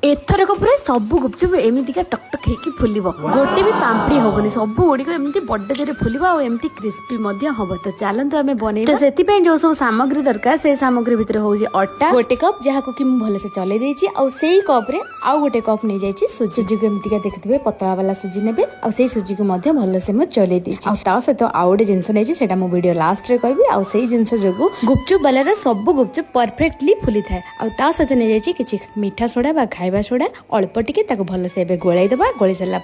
एथरक पूरा सब गुपचुप एमतीका टकटक होगी फुल गोटे भी पाम्पड़ी हेनी सब गुड़िक एमती बड़े जोरे फुल आमती क्रिस्पी हम। तो चलते आम बन तो से जो सब सामग्री दरकार से सामग्री भितर हूँ अटा गोटे कप जहाँ कि भलसे चल से कप्रे आउ गोटे कप नहीं जाइए सुजी को एमतीका देखिए पतला वाला सुजी ने आई सुजी को भलसे मुझे चल सहित आउ गोटे जिनस नहीं वीडियो लास्ट रे कहबी आ जिनस जो गुपचुप वाला सब गुपचुप परफेक्टली फुली थाए आ सहित नहीं जाइए किसी मीठा सोडा बा खाइबा सोडा अल्प टिके भलसे गोलाई दबा गोलाई सारा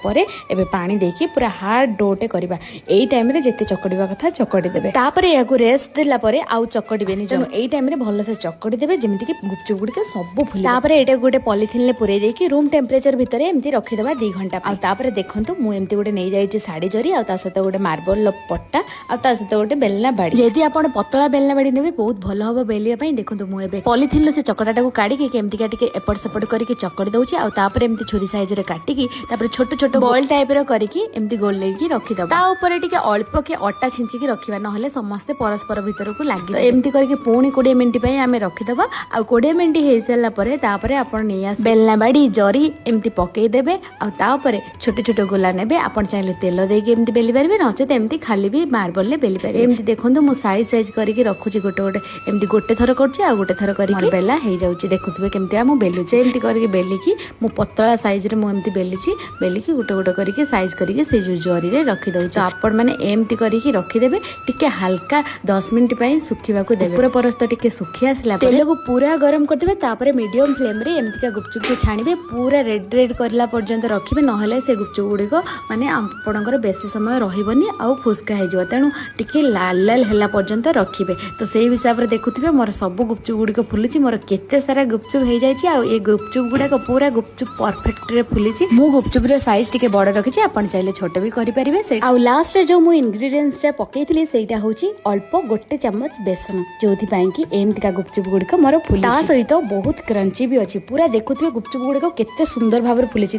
पानी देकी पूरा हार्ड डोटे करवा यही टाइम रे जेते चकड़वा कथा चकड़ी देबे या रेस्ट देला परे आउ चकड़ीबेनी जनो एई टाइम रे भलसे चकड़ी देबे जेमिति कि गुपचुप गुडके सब फुली एटा गोटे पॉलिथिन ले पुरै देकी रूम टेम्परेचर भितर एमती रखी देबा 2 घंटा आ देखंतु मु एमती गोटे नै जाइछि साड़ी जरी आ ता सहित गोटे मार्बल पट्टा आ ता सहित गोटे बेलना बाड़ी जेदी आपण पतला बेलना बाड़ी नेबे बहुत भलो हबो बेलिया पई देखंतु मु एबे पॉलिथिन ले से चकड़ाटा को काढी के केमती काटिके एपट सेपट करके चकड़ी दउछि आ तापर एमती छुरी साइज रे काटिकी तापर छोट छोट बॉल टाइप रो करके एमती गोल लेकी रखी दबा ता ऊपर टिके अल्प के अटा छिंची के रखिबा नहले समस्त परस्पर भीतर को लागी तो एमती करके पुणी 20 मिनिट पई आमे रखी दबा आ 20 मिनिट हे सला परे तापर आपण निया बेलना बाड़ी जरी एमती पकई देबे आ तापर छोटे छोटे गोला नेबे आपण चाहिले तेल देके एमती बेली परबे नचे एमती खाली भी मार्बल ले बेली परबे एमती देखंतु मु साइज साइज करके रखुची गोटे गोटे एमती गोटे थर करछि आ गोटे थर करके बेला हे जाउची देखुथबे केमती आ मु बेलुची एमती करके बेलिकी मु पतला साइज रे मु एमती बेलिची बेलिकी गोटे गोटे करके साइज करके से जो जरी रे रखी दउची आपण माने एमती करके रखी देबे टिके हल्का 10 मिनिट पई सुखिबा को देबे पूरा परस्त टिके सुखी आसला तेल को पूरा गरम कर देबे तापर मीडियम फ्लेम रे एमती का गुपचुप को छाणीबे पूरा रेड रेड करला पर्यंत रखिबे नहले से गुपचुप गुडी को माने आपणकर बेसी समय रहिबनी आ फुसका हे जो तेनु टिके लाल लाल हला पर्यंत रखिबे तो सेही हिसाब रे देखुथिबे मोर सब गुपचुप गुडी को फुलिची मोर केते सारा गुपचुप हे जाईची आ ए गुपचुप गुडा को पूरा गुपचुप परफेक्ट रे फुलिची मु गुपचुप रे साइज टिके बड़ रखिची आपण चाहिले छोट भी करि परिबे से आ लास्ट रे जो मु इंग्रेडिएंट्स रे पकेइथिली सेटा होची अल्प गोटे चम्मच बेसन जोथि पई कि एमती का गुपचुप गुडी को मोर फुलिची ता सहित बहुत क्रंची भी अछि पूरा देखुथिबे गुपचुप गुडी को केते सुंदर भाबर फुलिची।